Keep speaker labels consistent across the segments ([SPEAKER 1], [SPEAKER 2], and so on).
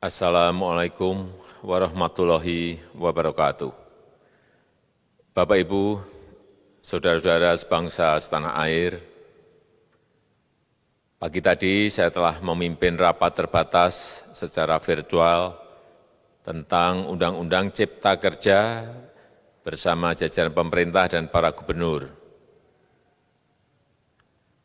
[SPEAKER 1] Assalamualaikum warahmatullahi wabarakatuh. Bapak, Ibu, saudara-saudara sebangsa setanah air, pagi tadi saya telah memimpin rapat terbatas secara virtual tentang Undang-Undang Cipta Kerja bersama jajaran pemerintah dan para gubernur.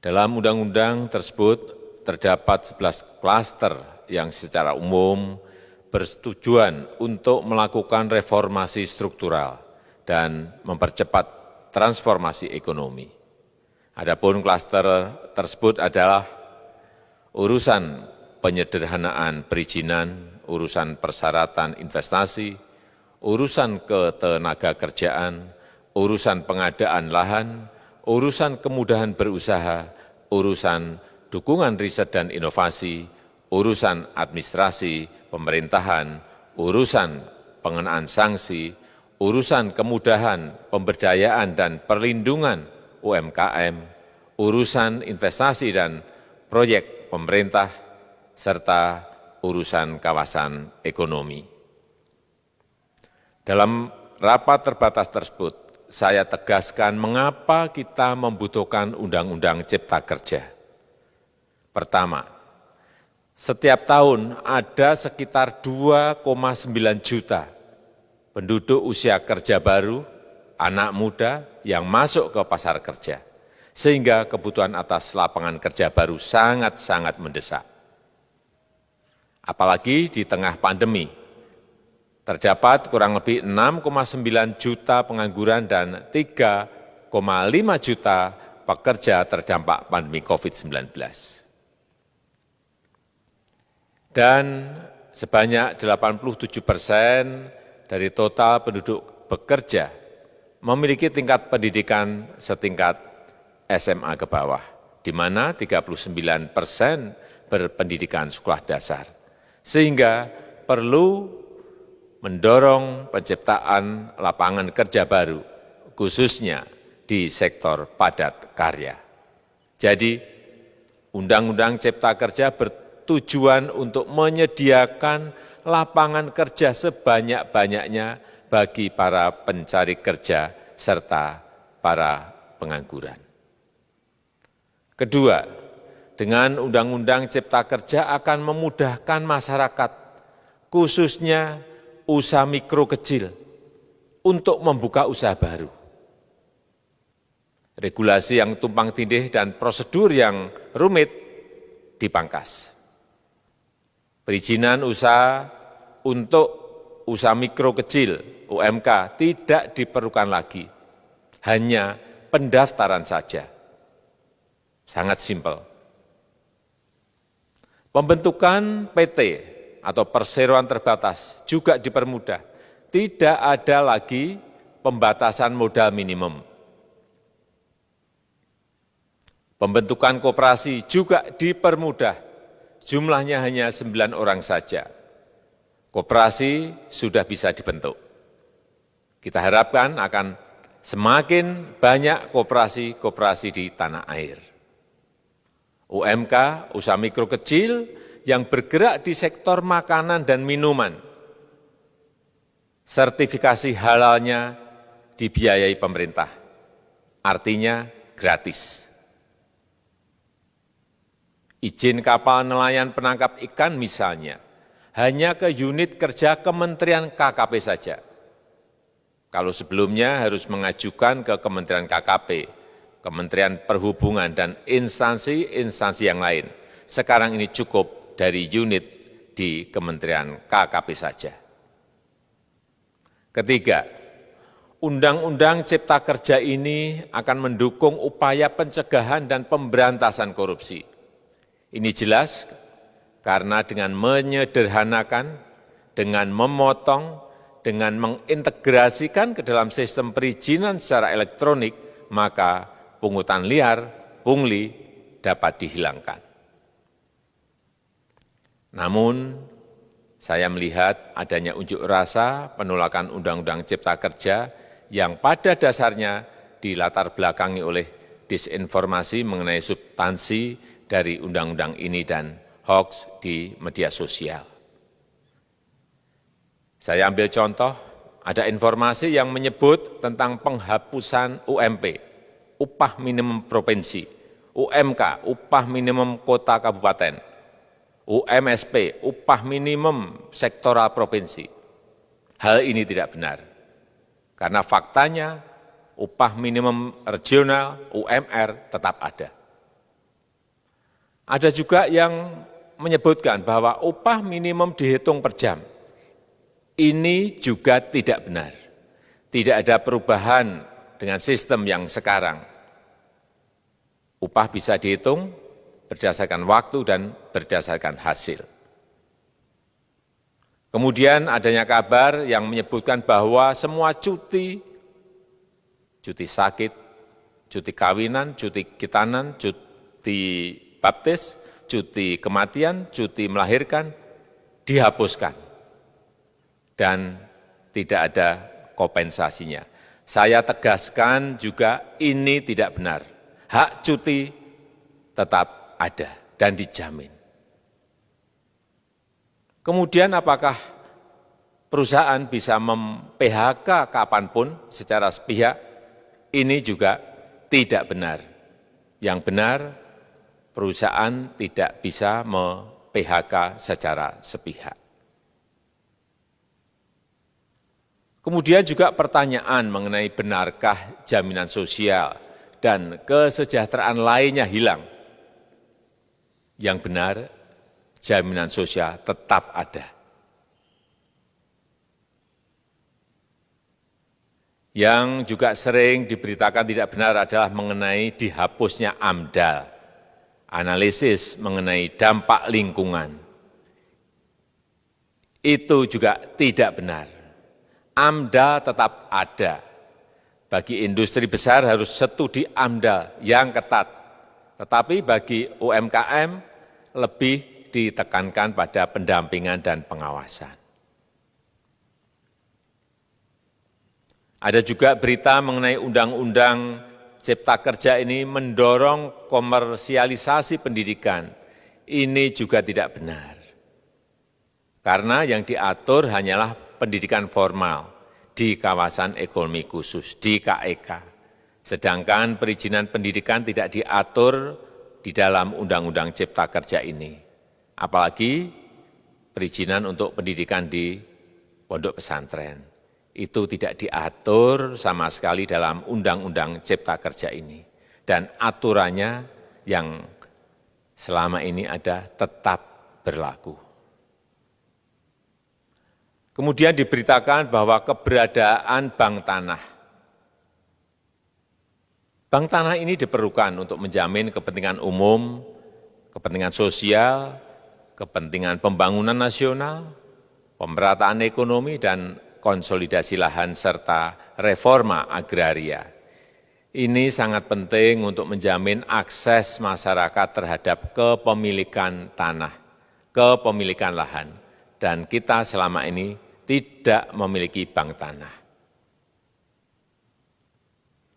[SPEAKER 1] Dalam undang-undang tersebut terdapat 11 klaster yang secara umum bertujuan untuk melakukan reformasi struktural dan mempercepat transformasi ekonomi. Adapun klaster tersebut adalah urusan penyederhanaan perizinan, urusan persyaratan investasi, urusan ketenagakerjaan, urusan pengadaan lahan, urusan kemudahan berusaha, urusan dukungan riset dan inovasi, urusan administrasi pemerintahan, urusan pengenaan sanksi, urusan kemudahan pemberdayaan dan perlindungan UMKM, urusan investasi dan proyek pemerintah, serta urusan kawasan ekonomi. Dalam rapat terbatas tersebut, saya tegaskan mengapa kita membutuhkan Undang-Undang Cipta Kerja. Pertama, setiap tahun ada sekitar 2,9 juta penduduk usia kerja baru, anak muda yang masuk ke pasar kerja, sehingga kebutuhan atas lapangan kerja baru sangat-sangat mendesak. Apalagi di tengah pandemi, terdapat kurang lebih 6,9 juta pengangguran dan 3,5 juta pekerja terdampak pandemi COVID-19. Dan sebanyak 87% dari total penduduk bekerja memiliki tingkat pendidikan setingkat SMA ke bawah, di mana 39% berpendidikan sekolah dasar. Sehingga perlu mendorong penciptaan lapangan kerja baru, khususnya di sektor padat karya. Jadi, Undang-Undang Cipta Kerja bertujuan untuk menyediakan lapangan kerja sebanyak-banyaknya bagi para pencari kerja serta para pengangguran. Kedua, dengan Undang-Undang Cipta Kerja akan memudahkan masyarakat, khususnya usaha mikro kecil, untuk membuka usaha baru. Regulasi yang tumpang tindih dan prosedur yang rumit dipangkas. Perizinan usaha untuk usaha mikro kecil (UMK) tidak diperlukan lagi, hanya pendaftaran saja. Sangat simpel. Pembentukan PT atau perseroan terbatas juga dipermudah. Tidak ada lagi pembatasan modal minimum. Pembentukan koperasi juga dipermudah. Jumlahnya hanya 9 orang saja. Koperasi sudah bisa dibentuk. Kita harapkan akan semakin banyak koperasi-koperasi di tanah air. UMK, usaha mikro kecil yang bergerak di sektor makanan dan minuman. Sertifikasi halalnya dibiayai pemerintah, artinya gratis. Izin kapal nelayan penangkap ikan misalnya, hanya ke unit kerja Kementerian KKP saja. Kalau sebelumnya harus mengajukan ke Kementerian KKP, Kementerian Perhubungan, dan instansi-instansi yang lain. Sekarang ini cukup dari unit di Kementerian KKP saja. Ketiga, Undang-Undang Cipta Kerja ini akan mendukung upaya pencegahan dan pemberantasan korupsi. Ini jelas karena dengan menyederhanakan, dengan memotong, dengan mengintegrasikan ke dalam sistem perizinan secara elektronik, maka pungutan liar, pungli dapat dihilangkan. Namun, saya melihat adanya unjuk rasa penolakan Undang-Undang Cipta Kerja yang pada dasarnya dilatar belakangi oleh disinformasi mengenai substansi dari undang-undang ini dan hoax di media sosial. Saya ambil contoh, ada informasi yang menyebut tentang penghapusan UMP, upah minimum provinsi, UMK, upah minimum kota kabupaten, UMSP, upah minimum sektoral provinsi. Hal ini tidak benar, karena faktanya upah minimum regional, UMR, tetap ada. Ada juga yang menyebutkan bahwa upah minimum dihitung per jam. Ini juga tidak benar. Tidak ada perubahan dengan sistem yang sekarang. Upah bisa dihitung berdasarkan waktu dan berdasarkan hasil. Kemudian adanya kabar yang menyebutkan bahwa semua cuti sakit, cuti kawinan, cuti khitanan, cuti baptis, cuti kematian, cuti melahirkan, dihapuskan. Dan tidak ada kompensasinya. Saya tegaskan juga ini tidak benar. Hak cuti tetap ada dan dijamin. Kemudian apakah perusahaan bisa mem-PHK kapanpun secara sepihak? Ini juga tidak benar. Yang benar, perusahaan tidak bisa mem-PHK secara sepihak. Kemudian juga pertanyaan mengenai benarkah jaminan sosial dan kesejahteraan lainnya hilang. Yang benar, jaminan sosial tetap ada. Yang juga sering diberitakan tidak benar adalah mengenai dihapusnya AMDAL, analisis mengenai dampak lingkungan. Itu juga tidak benar. AMDAL tetap ada. Bagi industri besar harus studi AMDAL yang ketat. Tetapi bagi UMKM lebih ditekankan pada pendampingan dan pengawasan. Ada juga berita mengenai Undang-Undang Cipta Kerja ini mendorong komersialisasi pendidikan. Ini juga tidak benar. Karena yang diatur hanyalah pendidikan formal di kawasan ekonomi khusus, di KEK. Sedangkan perizinan pendidikan tidak diatur di dalam Undang-Undang Cipta Kerja ini. Apalagi perizinan untuk pendidikan di pondok pesantren. Itu tidak diatur sama sekali dalam Undang-Undang Cipta Kerja ini. Dan aturannya yang selama ini ada tetap berlaku. Kemudian diberitakan bahwa keberadaan bank tanah. Bank tanah ini diperlukan untuk menjamin kepentingan umum, kepentingan sosial, kepentingan pembangunan nasional, pemerataan ekonomi, dan konsolidasi lahan serta reforma agraria. Ini sangat penting untuk menjamin akses masyarakat terhadap kepemilikan tanah, kepemilikan lahan, dan kita selama ini tidak memiliki bank tanah.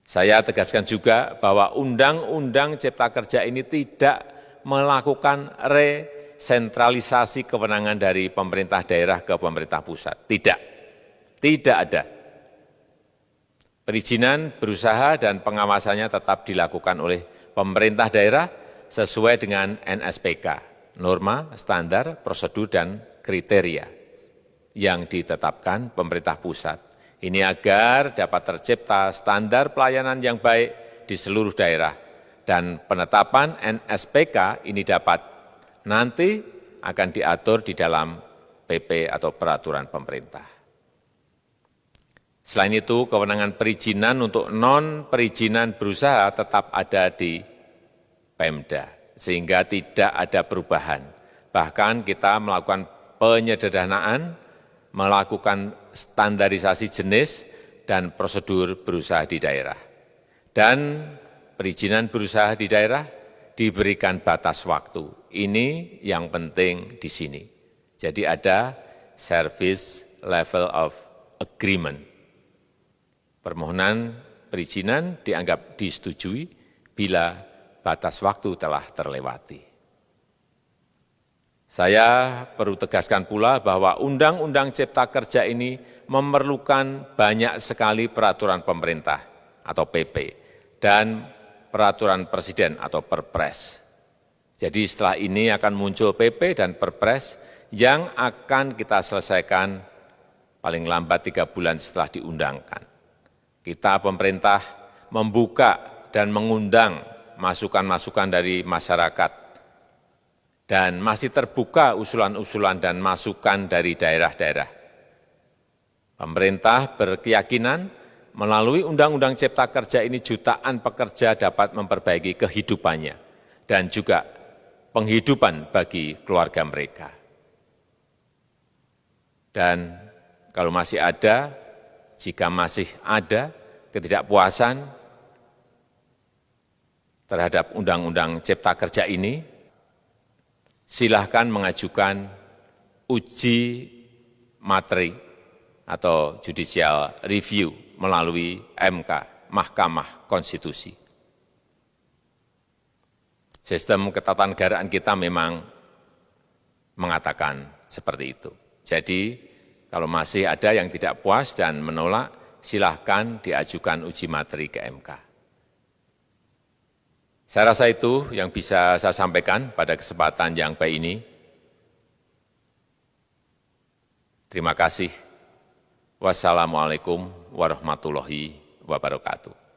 [SPEAKER 1] Saya tegaskan juga bahwa Undang-Undang Cipta Kerja ini tidak melakukan resentralisasi kewenangan dari pemerintah daerah ke pemerintah pusat. Tidak ada. Perizinan berusaha dan pengawasannya tetap dilakukan oleh pemerintah daerah sesuai dengan NSPK, norma, standar, prosedur, dan kriteria yang ditetapkan pemerintah pusat. Ini agar dapat tercipta standar pelayanan yang baik di seluruh daerah, dan penetapan NSPK ini dapat nanti akan diatur di dalam PP atau peraturan pemerintah. Selain itu, kewenangan perizinan untuk non-perizinan berusaha tetap ada di Pemda, sehingga tidak ada perubahan. Bahkan kita melakukan penyederhanaan, melakukan standarisasi jenis dan prosedur berusaha di daerah. Dan perizinan berusaha di daerah diberikan batas waktu. Ini yang penting di sini. Jadi ada service level of agreement. Permohonan perizinan dianggap disetujui bila batas waktu telah terlewati. Saya perlu tegaskan pula bahwa Undang-Undang Cipta Kerja ini memerlukan banyak sekali peraturan pemerintah atau PP dan peraturan presiden atau Perpres. Jadi setelah ini akan muncul PP dan Perpres yang akan kita selesaikan paling lambat 3 bulan setelah diundangkan. Kita pemerintah membuka dan mengundang masukan-masukan dari masyarakat dan masih terbuka usulan-usulan dan masukan dari daerah-daerah. Pemerintah berkeyakinan melalui Undang-Undang Cipta Kerja ini jutaan pekerja dapat memperbaiki kehidupannya dan juga penghidupan bagi keluarga mereka. Dan kalau masih ada, jika masih ada ketidakpuasan terhadap Undang-Undang Cipta Kerja ini, silahkan mengajukan uji materi atau judicial review melalui MK, Mahkamah Konstitusi. Sistem ketatanegaraan kita memang mengatakan seperti itu. Jadi, kalau masih ada yang tidak puas dan menolak, silahkan diajukan uji materi ke MK. Saya rasa itu yang bisa saya sampaikan pada kesempatan yang baik ini. Terima kasih. Wassalamualaikum warahmatullahi wabarakatuh.